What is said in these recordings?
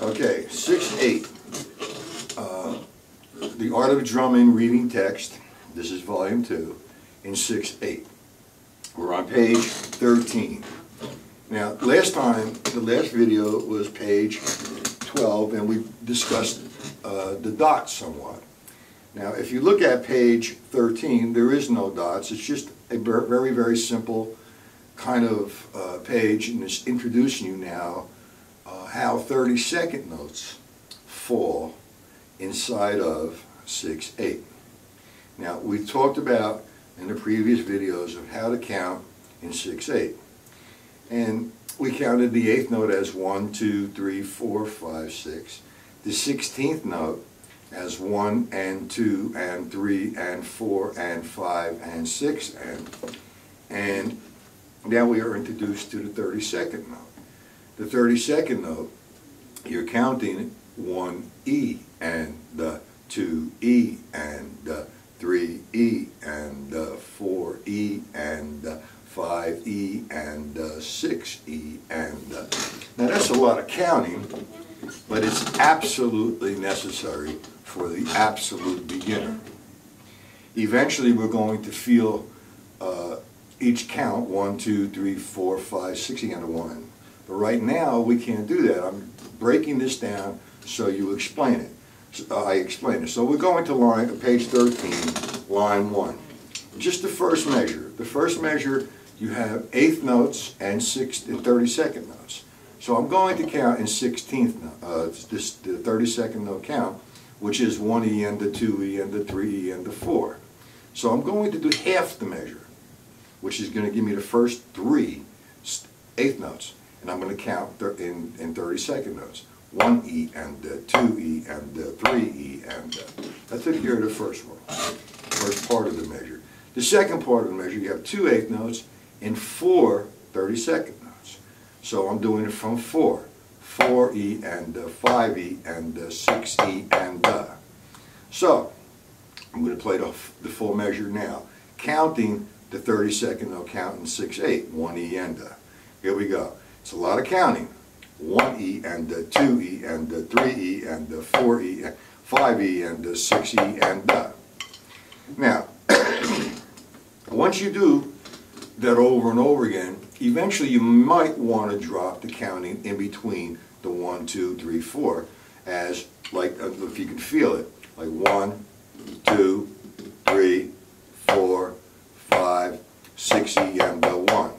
Okay, 6-8. The Art of Drumming Reading Text. This is volume 2 in 6-8. We're on page 13. Now, the last video was page 12, and we discussed the dots somewhat. Now, if you look at page 13, there is no dots. It's just a very, very simple kind of page, and it's introducing you now how 30-second notes fall inside of 6-8. Now, we talked about in the previous videos of how to count in 6-8. And we counted the 8th note as 1, 2, 3, 4, 5, 6. The 16th note as 1 and 2 and 3 and 4 and 5 and 6 and now we are introduced to the 32nd note. The 32nd note, you're counting 1E and 2E and 3E and 4E and 5E and 6E and now that's a lot of counting, but it's absolutely necessary for the absolute beginner. Eventually we're going to feel each count 1, 2, 3, 4, 5, 6 again to 1. But right now we can't do that. I'm breaking this down so you explain it. I explain it. So we're going to page 13, line 1. Just the first measure. The first measure, you have 8th notes and 32nd notes. So I'm going to count in 16th note, the 32nd note count, which is 1E and the 2E and the 3E and the 4. So I'm going to do half the measure, which is going to give me the first 3 8th notes. And I'm going to count in 32nd notes. 1E and 2E and 3E and that took care of the first one, first part of the measure. The second part of the measure, you have 2 8th notes and 4 32nd notes. So I'm doing it from 4. 4E and 5E and 6E and So I'm going to play the full measure now, counting the 32nd note count in 6-8, 1E and Here we go. It's a lot of counting. 1E and 2E and 3E and 4E and 5E and 6E and Now, once you do that over and over again, eventually you might want to drop the counting in between the 1, 2, 3, 4 as, like, if you can feel it, like 1, 2, 3, 4, 5, 6E and 1.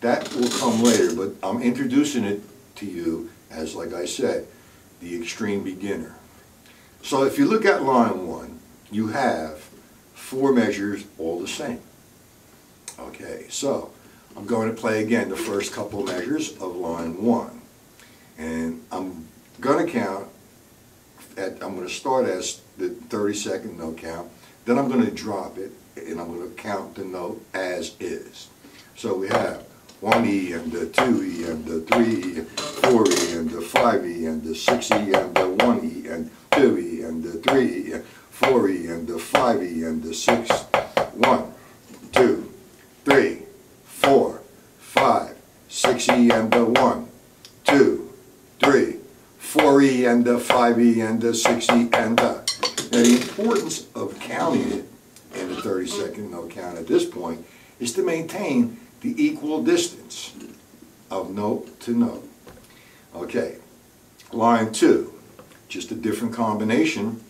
That will come later, but I'm introducing it to you as, like I said, the extreme beginner. So if you look at line 1, you have 4 measures all the same. Okay, so I'm going to play again the first couple measures of line 1. And I'm going to count I'm going to start as the 32nd note count, then I'm going to drop it, and I'm going to count the note as is. So we have 1E and 2E and 3E and 4E and 5E and 6E and 1E and 2E and 3E and 4E and 5E and 6. 1, 2, 3, 4, 5, 6E and 1, 2, 3, 4E and 5E and 6E and Now the importance of counting it in the 32nd note count at this point is to maintain the equal distance of note to note. Okay, line 2, just a different combination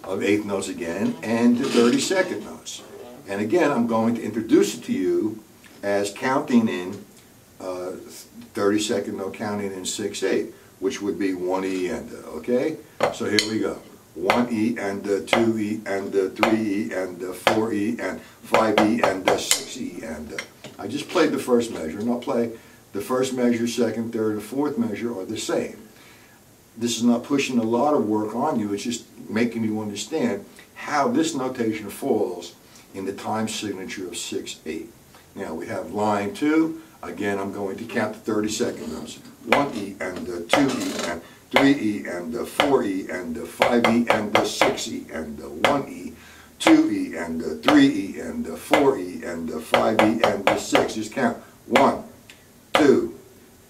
of 8th notes again and the 32nd notes. And again, I'm going to introduce it to you as counting in 32nd note counting in 6-8, which would be 1E and okay? So here we go. 1E and 2E and 3E and 4E and 5E and 6E and I just played the first measure, and I'll play the first measure, second, third, and fourth measure are the same. This is not pushing a lot of work on you, it's just making you understand how this notation falls in the time signature of 6-8. Now we have line 2. Again, I'm going to count the 32nd notes. 1E and 2E and 3E and 4E and 5E and 6E and 1E, 2E and 3E and 4E and 5E and 6. Just count 1, 2,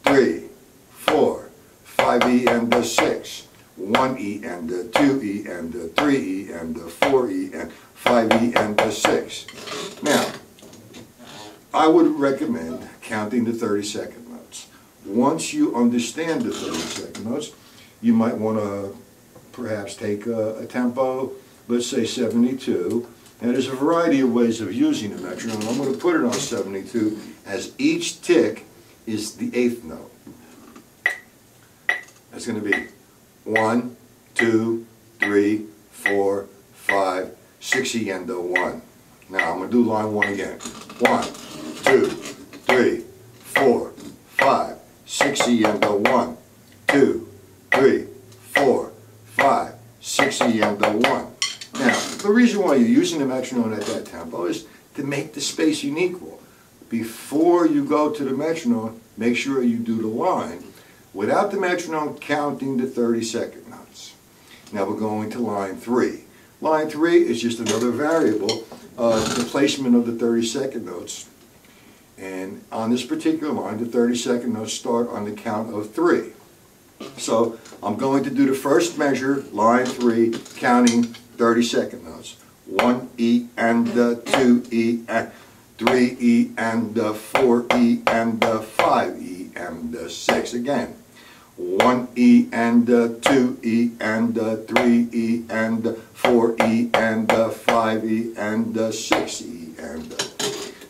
3, 4, 5. 5E and the 6, 1E and the 2E and the 3E and the 4E and 5E and the 6. Now, I would recommend counting the 30-second notes. Once you understand the 30-second notes, you might want to perhaps take a tempo, let's say 72. And there's a variety of ways of using the metronome. I'm going to put it on 72 as each tick is the 8th note. That's going to be 1, 2, 3, 4, 5, 6E and the 1. Now I'm going to do line 1 again. 1, 2, 3, 4, 5, 6E and the 1. 2, 3, 4, 5, 6E and the 1. Now, the reason why you're using the metronome at that tempo is to make the spacing equal. Before you go to the metronome, make sure you do the line without the metronome counting the 30-second notes. Now we're going to line 3. Line 3 is just another variable, the placement of the 30-second notes. And on this particular line, the 30-second notes start on the count of 3. So I'm going to do the first measure, line 3, counting 30-second notes. 1E and 2E and 3E and 4E and 5E and 6. Again, 1E and 2E and 3E and 4E and 5E and 6E and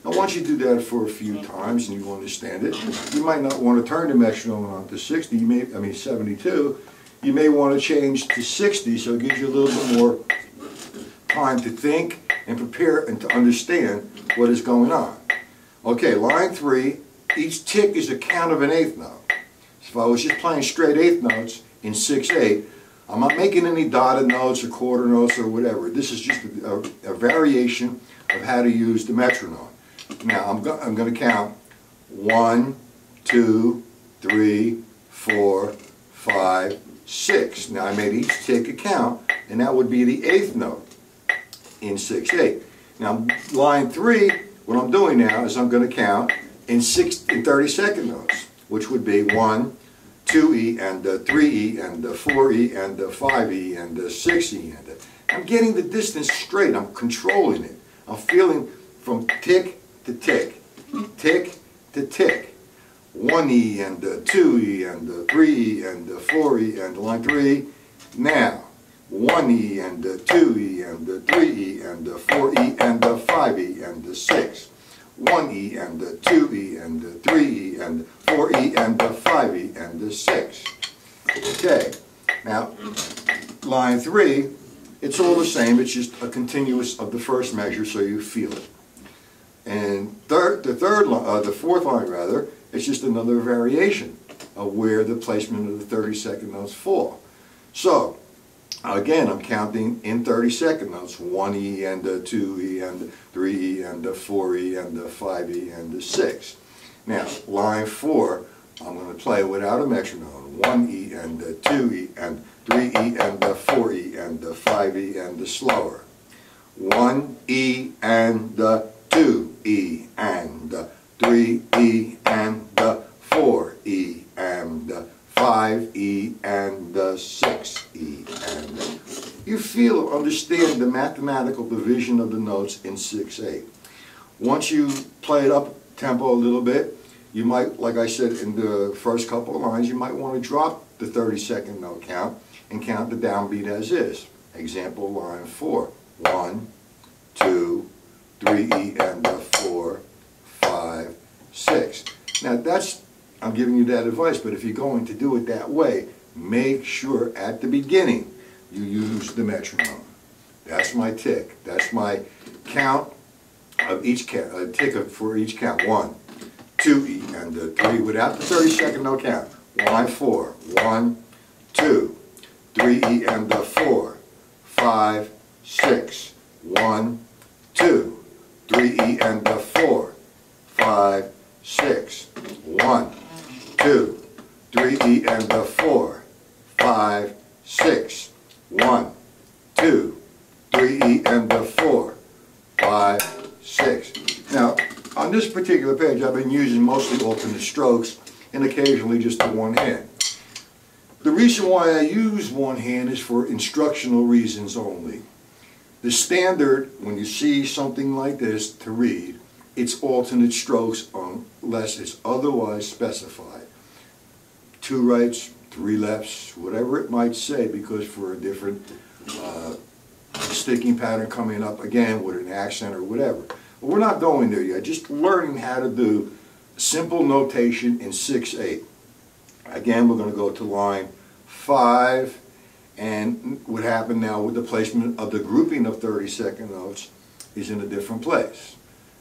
now once you do that for a few times and you understand it, you might not want to turn the metronome on to 72. You may want to change to 60, so it gives you a little bit more time to think and prepare and to understand what is going on. Okay, line 3, each tick is a count of an 8th note. So if I was just playing straight 8th notes in 6/8, I'm not making any dotted notes or quarter notes or whatever. This is just a variation of how to use the metronome. Now I'm going to count 1, 2, 3, 4, 5, 6. Now I made each tick a count, and that would be the 8th note in 6/8. Now line 3, what I'm doing now is I'm going to count in 30-second notes, which would be 1, 2E and 3E and 4E and 5E and 6E. And I'm getting the distance straight. I'm controlling it. I'm feeling from tick to tick, tick to tick. 1E and 2E and 3E and 4E and line 3. Now 1E and 2E and 3E and 4E and 5E and 6. 1E and 2E and 3E and 4E and 5E and 6. Okay, now line 3, it's all the same, it's just a continuous of the first measure so you feel it. And the fourth line rather, it's just another variation of where the placement of the 30-second notes fall. So, again, I'm counting in 30-second notes, 1E and 2E and 3E and 4E and 5E and 6. Now, line 4, I'm going to play without a metronome, 1E and 2E and 3E and 4E and 5E and slower. 1E and 2E and 3E and 4E and 5E and 6E and you feel or understand the mathematical division of the notes in 6/8. Once you play it up tempo a little bit, you might, like I said in the first couple of lines, you might want to drop the 30-second note count and count the downbeat as is. Example line 4. 1, 2, 3E and 4, 5, 6. Now that's, I'm giving you that advice, but if you're going to do it that way, make sure at the beginning you use the metronome. That's my tick. That's my count of each count, tick for each count. 1, 2E and 3 without the 30-second note count. Line 4. 1, 2, 3E and 4, 5, 6. 1, 2, 3E and 4, 5, 6. 1, 2, 3E and 4, 5, 6. 1, 2, 3E and 4, 5, 6. Now, on this particular page, I've been using mostly alternate strokes and occasionally just the one hand. reason why I use one hand is for instructional reasons only. The standard, when you see something like this to read, it's alternate strokes unless it's otherwise specified. 2 rights, 3 lefts, whatever it might say, because for a different sticking pattern coming up again with an accent or whatever. But we're not going there yet, just learning how to do simple notation in 6/8. Again, we're going to go to line 5, and what happened now with the placement of the grouping of 30-second notes is in a different place.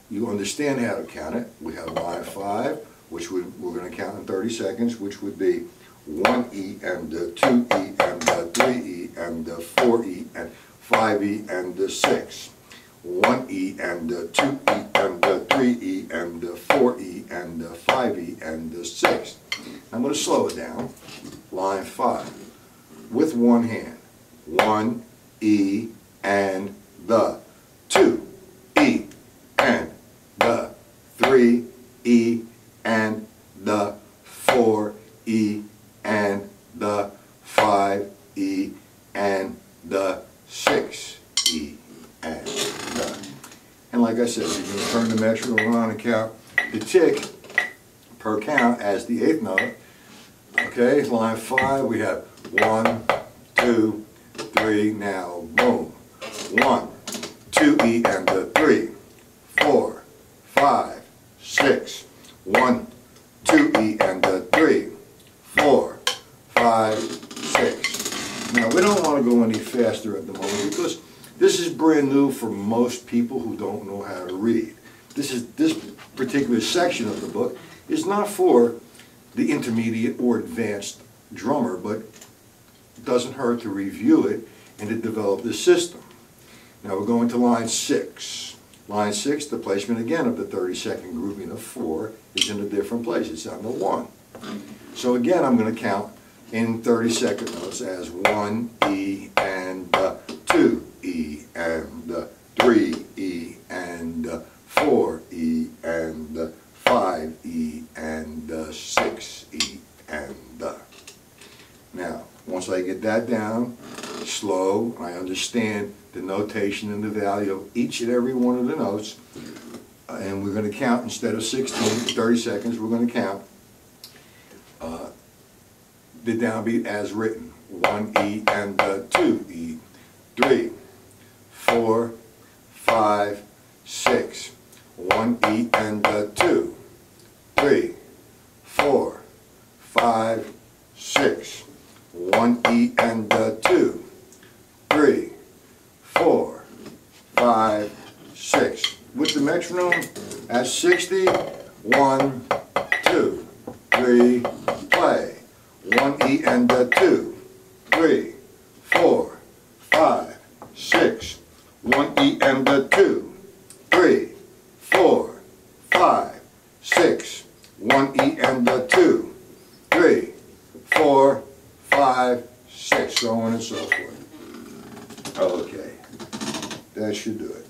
You understand how to count it. We have line 5, which we're going to count in 30 seconds, which would be 1E and 2E and 3E and 4E and 5E and 6. 1E and 2E and 3E and 4E and 5E and 6. I'm going to slow it down. Line 5 with one hand. 1 E and the 2 E and the 3 E and the 4 E and the 5 E and the 6 E and the. And like I said, you can turn the metronome on and count the tick per count as the 8th note. Okay, line 5, we have 1, 2, 3, now boom. 1, 2 E and the 3, 4, 5, 6. 1, 2 E and the 3, 4, 5, 6. Now we don't want to go any faster at the moment because this is brand new for most people who don't know how to read. This particular section of the book is not for the intermediate or advanced drummer, but it doesn't hurt to review it and to develop this system. Now we're going to line 6. Line 6, the placement again of the 30-second grouping of 4 is in a different place. It's on the 1. So again, I'm going to count in 30-second notes as 1 E and 2 E and 3 E and 4 E and 5 E and 6 E and Now, once I get that down, slow, I understand the notation and the value of each and every one of the notes, and we're going to count instead of 16, 30 seconds, we're going to count the downbeat as written. 1 E and 2 E, 3, 4, 5, 6. 1 E and 2, 3, 4, 5, 6. 1 E and 2, 3, 4, 5, 6. With the metronome at 60, 1, 2, 3, play. 1 E and 2, 3, 4, 5, 6. 1 E and 2, 3, 4, 5, 6. 1 E and 2, 3, 4, 5, 6. So on and so forth. Okay, that should do it.